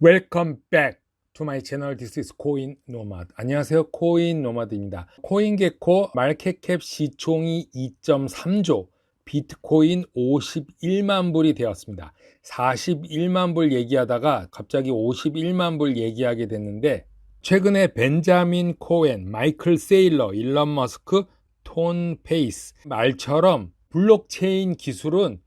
Welcome back to my channel. This is 코인 노마드. 안녕하세요. 코인 노마드입니다. 코인게코 마켓캡 시총이 2.3조, 비트코인 51만 불이 되었습니다. 41만 불 얘기하다가 갑자기 51만 불 얘기하게 됐는데, 최근에 벤자민 코엔, 마이클 세일러, 일론 머스크, 톤 페이스 말처럼 블록체인 기술은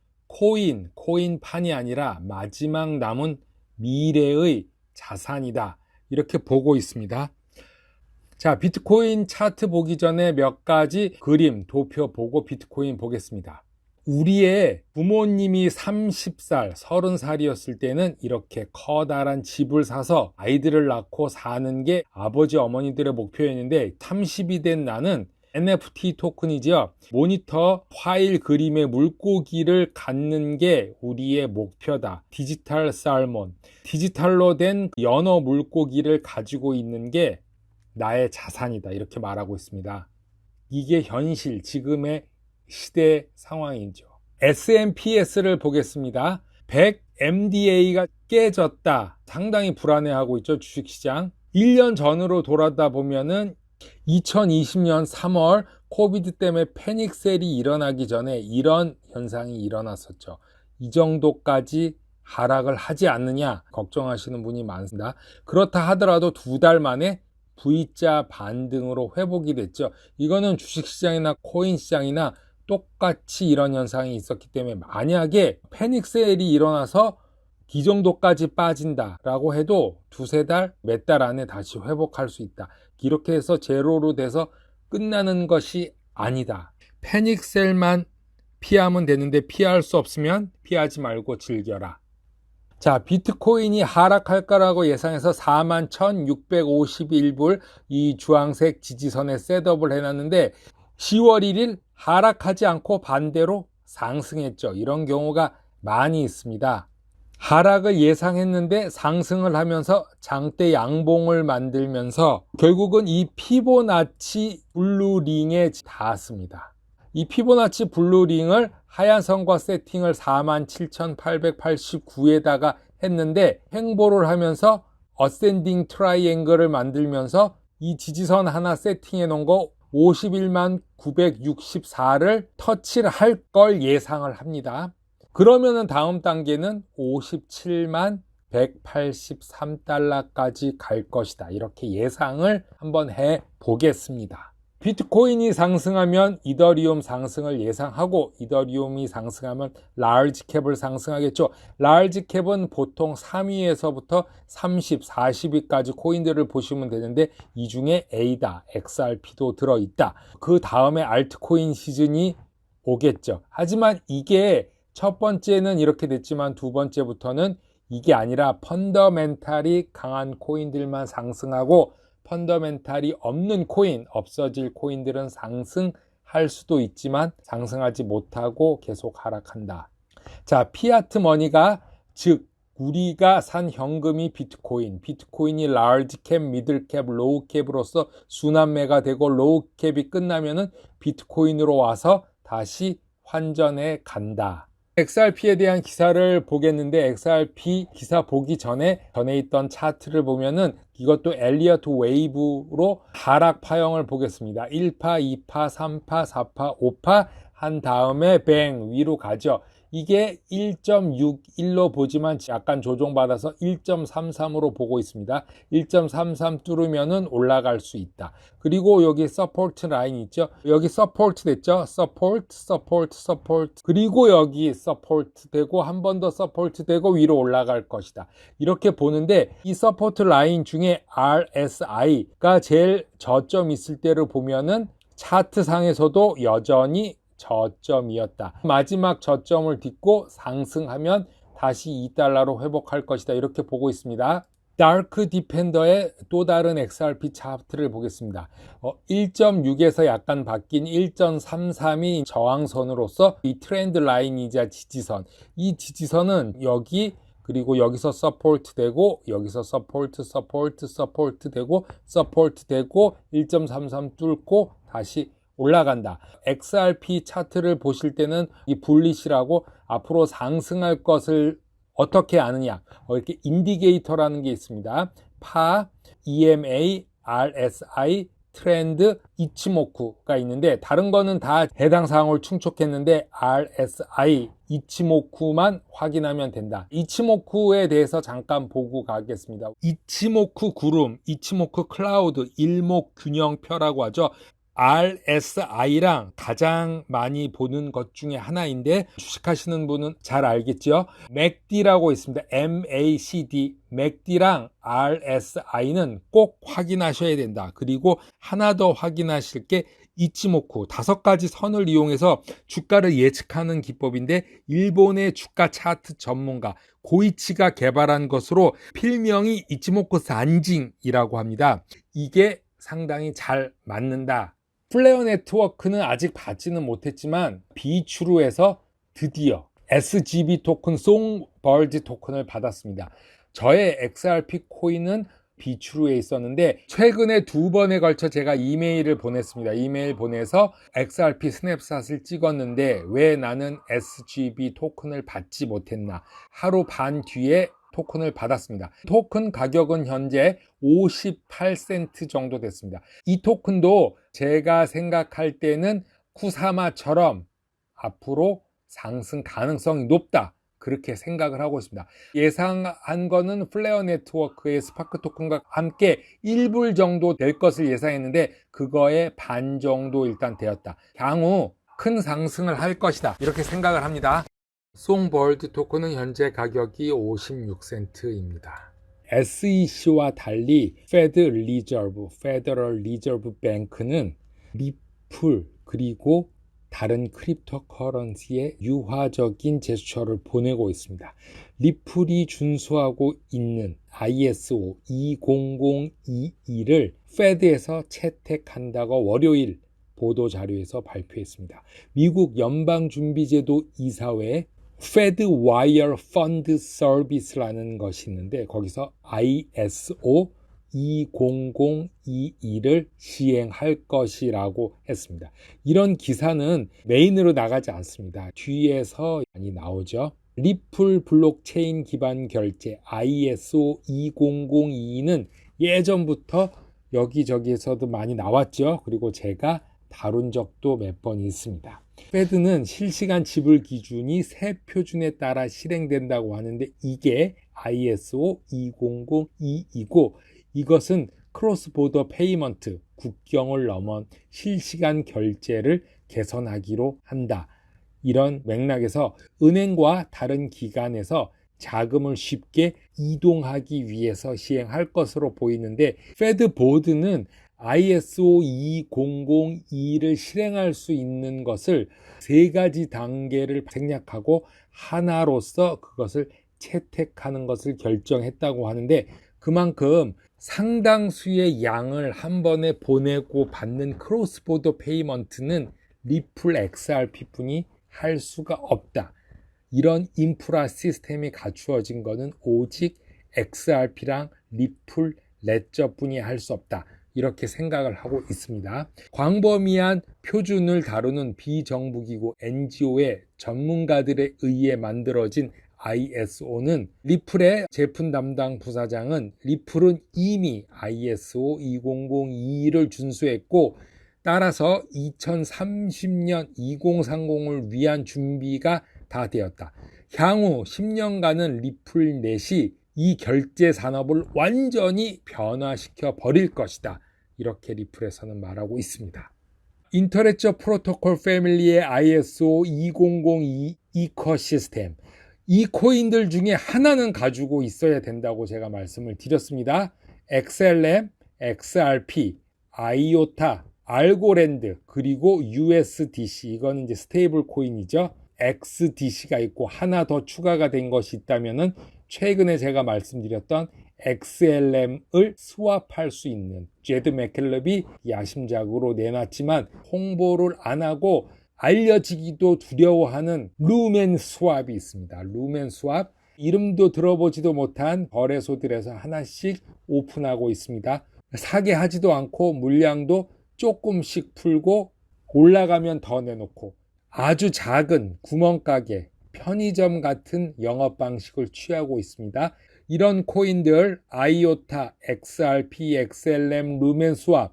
코인판이 아니라 마지막 남은 미래의 자산이다, 이렇게 보고 있습니다. 자, 비트코인 차트 보기 전에 몇 가지 그림, 도표 보고 비트코인 보겠습니다. 우리의 부모님이 30살, 30살이었을 때는 이렇게 커다란 집을 사서 아이들을 낳고 사는 게 아버지 어머니들의 목표였는데, 30이 된 나는 NFT 토큰이죠. 모니터 파일 그림의 물고기를 갖는 게 우리의 목표다. 디지털 살몬, 디지털로 된 연어 물고기를 가지고 있는 게 나의 자산이다, 이렇게 말하고 있습니다. 이게 현실, 지금의 시대 상황이죠. S&Ps를 보겠습니다. 100 MDA가 깨졌다. 상당히 불안해하고 있죠, 주식시장. 1년 전으로 돌아다 보면은 2020년 3월 코비드 때문에 패닉셀이 일어나기 전에 이런 현상이 일어났었죠. 이 정도까지 하락을 하지 않느냐 걱정하시는 분이 많습니다. 그렇다 하더라도 2달 만에 V자 반등으로 회복이 됐죠. 이거는 주식시장이나 코인시장이나 똑같이 이런 현상이 있었기 때문에, 만약에 패닉셀이 일어나서 이 정도까지 빠진다라고 해도 두세 달, 몇 달 안에 다시 회복할 수 있다. 이렇게 해서 제로로 돼서 끝나는 것이 아니다. 패닉셀만 피하면 되는데, 피할 수 없으면 피하지 말고 즐겨라. 자, 비트코인이 하락할 거라고 예상해서 41,651불 이 주황색 지지선에 셋업을 해놨는데, 10월 1일 하락하지 않고 반대로 상승했죠. 이런 경우가 많이 있습니다. 하락을 예상했는데 상승을 하면서 장대 양봉을 만들면서 결국은 이 피보나치 블루링에 닿았습니다. 이 피보나치 블루링을 하얀 선과 세팅을 47,889에다가 했는데, 횡보를 하면서 어센딩 트라이앵글을 만들면서 이 지지선 하나 세팅해 놓은 거 51만 964를 터치를 할 걸 예상을 합니다. 그러면은 다음 단계는 57만 183달러까지 갈 것이다, 이렇게 예상을 한번 해 보겠습니다. 비트코인이 상승하면 이더리움 상승을 예상하고, 이더리움이 상승하면 라지 캡을 상승하겠죠. 라지 캡은 보통 3위에서부터 30, 40위까지 코인들을 보시면 되는데, 이 중에 ADA, XRP도 들어있다. 그 다음에 알트코인 시즌이 오겠죠. 하지만 이게 첫 번째는 이렇게 됐지만 두 번째부터는 이게 아니라 펀더멘탈이 강한 코인들만 상승하고, 펀더멘탈이 없는 코인, 없어질 코인들은 상승할 수도 있지만 상승하지 못하고 계속 하락한다. 자, 피아트 머니가, 즉 우리가 산 현금이 비트코인이 라지 캡, 미들 캡, 로우 캡으로서 순환매가 되고, 로우 캡이 끝나면은 비트코인으로 와서 다시 환전해 간다. XRP에 대한 기사를 보겠는데, XRP 기사 보기 전에 있던 차트를 보면은 이것도 엘리어트 웨이브로 하락 파형을 보겠습니다. 1파, 2파, 3파, 4파, 5파 한 다음에 뱅 위로 가죠. 이게 1.61로 보지만 약간 조정받아서 1.33으로 보고 있습니다. 1.33 뚫으면은 올라갈 수 있다. 그리고 여기 서포트 라인 있죠. 여기 서포트 됐죠. 서포트. 그리고 여기 서포트 되고, 한 번 더 서포트 되고 위로 올라갈 것이다. 이렇게 보는데, 이 서포트 라인 중에 RSI가 제일 저점 있을 때를 보면은 차트 상에서도 여전히 저점이었다. 마지막 저점을 딛고 상승하면 다시 2달러로 회복할 것이다, 이렇게 보고 있습니다. 다크 디펜더의 또 다른 XRP 차트를 보겠습니다. 1.6에서 약간 바뀐 1.33이 저항선으로서 이 트렌드 라인이자 지지선, 이 지지선은 여기, 그리고 여기서 서포트 되고, 여기서 서포트 되고, 서포트 되고, 1.33 뚫고 다시 올라간다. XRP 차트를 보실 때는 이 불리시라고 앞으로 상승할 것을 어떻게 아느냐? 이렇게 인디게이터라는 게 있습니다. 파, EMA, RSI, 트렌드, 이치모쿠가 있는데 다른 거는 다 해당 사항을 충족했는데 RSI, 이치모쿠만 확인하면 된다. 이치모쿠에 대해서 잠깐 보고 가겠습니다. 이치모쿠 구름, 이치모쿠 클라우드, 일목균형표라고 하죠. RSI랑 가장 많이 보는 것 중에 하나인데 주식하시는 분은 잘 알겠죠? MACD라고 있습니다. MACD, MACD랑 RSI는 꼭 확인하셔야 된다. 그리고 하나 더 확인하실 게 이치모쿠 5가지 선을 이용해서 주가를 예측하는 기법인데 일본의 주가 차트 전문가 고이치가 개발한 것으로 필명이 이치모쿠 산징이라고 합니다. 이게 상당히 잘 맞는다. 플레어 네트워크는 아직 받지는 못했지만 비추루에서 드디어 SGB 토큰, 송벌드 토큰을 받았습니다. 저의 XRP 코인은 비추루에 있었는데 최근에 2번에 걸쳐 제가 이메일을 보냈습니다. 이메일 보내서 XRP 스냅샷을 찍었는데 왜 나는 SGB 토큰을 받지 못했나. 하루 반 뒤에 토큰을 받았습니다. 토큰 가격은 현재 58센트 정도 됐습니다. 이 토큰도 제가 생각할 때는 쿠사마처럼 앞으로 상승 가능성이 높다. 그렇게 생각을 하고 있습니다. 예상한 거는 플레어 네트워크의 스파크 토큰과 함께 1불 정도 될 것을 예상했는데 그거의 반 정도 일단 되었다. 향후 큰 상승을 할 것이다. 이렇게 생각을 합니다. 송벌드 토큰은 현재 가격이 56센트입니다. SEC와 달리 Federal Reserve Bank는 리플 그리고 다른 크립토커런시의 유화적인 제스처를 보내고 있습니다. 리플이 준수하고 있는 ISO 20022를 페드에서 채택한다고 월요일 보도자료에서 발표했습니다. 미국 연방준비제도 이사회에 Fed Wire Fund Service라는 것이 있는데 거기서 ISO 20022를 시행할 것이라고 했습니다. 이런 기사는 메인으로 나가지 않습니다. 뒤에서 많이 나오죠. 리플 블록체인 기반 결제 ISO 20022는 예전부터 여기저기에서도 많이 나왔죠. 그리고 제가 다룬 적도 몇 번 있습니다. 페드는 실시간 지불 기준이 세 표준에 따라 실행된다고 하는데 이게 ISO 20022이고 이것은 크로스 보더 페이먼트, 국경을 넘은 실시간 결제를 개선하기로 한다. 이런 맥락에서 은행과 다른 기관에서 자금을 쉽게 이동하기 위해서 시행할 것으로 보이는데 페드 보드는 ISO 20022를 실행할 수 있는 것을 3가지 단계를 생략하고 하나로서 그것을 채택하는 것을 결정했다고 하는데 그만큼 상당수의 양을 한 번에 보내고 받는 크로스보더 페이먼트는 리플 XRP 뿐이 할 수가 없다. 이런 인프라 시스템이 갖추어진 것은 오직 XRP랑 리플 레저뿐이 할 수 없다. 이렇게 생각을 하고 있습니다. 광범위한 표준을 다루는 비정부기구 NGO의 전문가들에 의해 만들어진 ISO는 리플의 제품 담당 부사장은 리플은 이미 ISO 2002를 준수했고 따라서 2030년 2030을 위한 준비가 다 되었다. 향후 10년간은 리플 넷이 이 결제 산업을 완전히 변화시켜 버릴 것이다. 이렇게 리플에서는 말하고 있습니다. 인터레저 프로토콜 패밀리의 ISO 2002 이코시스템 이 코인들 중에 하나는 가지고 있어야 된다고 제가 말씀을 드렸습니다. XLM, XRP, 아이오타, 알고랜드 그리고 USDC 이거는 이제 스테이블 코인이죠. XDC가 있고 하나 더 추가가 된 것이 있다면은 최근에 제가 말씀드렸던 XLM을 스왑할 수 있는 제드 맥켈럽이 야심작으로 내놨지만 홍보를 안 하고 알려지기도 두려워하는 루멘 스왑이 있습니다. 루멘 스왑 이름도 들어보지도 못한 거래소들에서 하나씩 오픈하고 있습니다. 사게 하지도 않고 물량도 조금씩 풀고 올라가면 더 내놓고 아주 작은 구멍가게 편의점 같은 영업 방식을 취하고 있습니다. 이런 코인들 아이오타, XRP, XLM, 루멘스왑,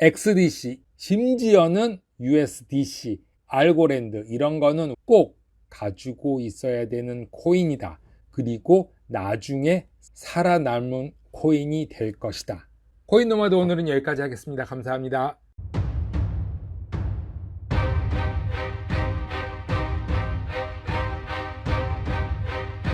XDC, 심지어는 USDC, 알고랜드 이런 거는 꼭 가지고 있어야 되는 코인이다. 그리고 나중에 살아남은 코인이 될 것이다. 코인 노마드 오늘은 여기까지 하겠습니다. 감사합니다.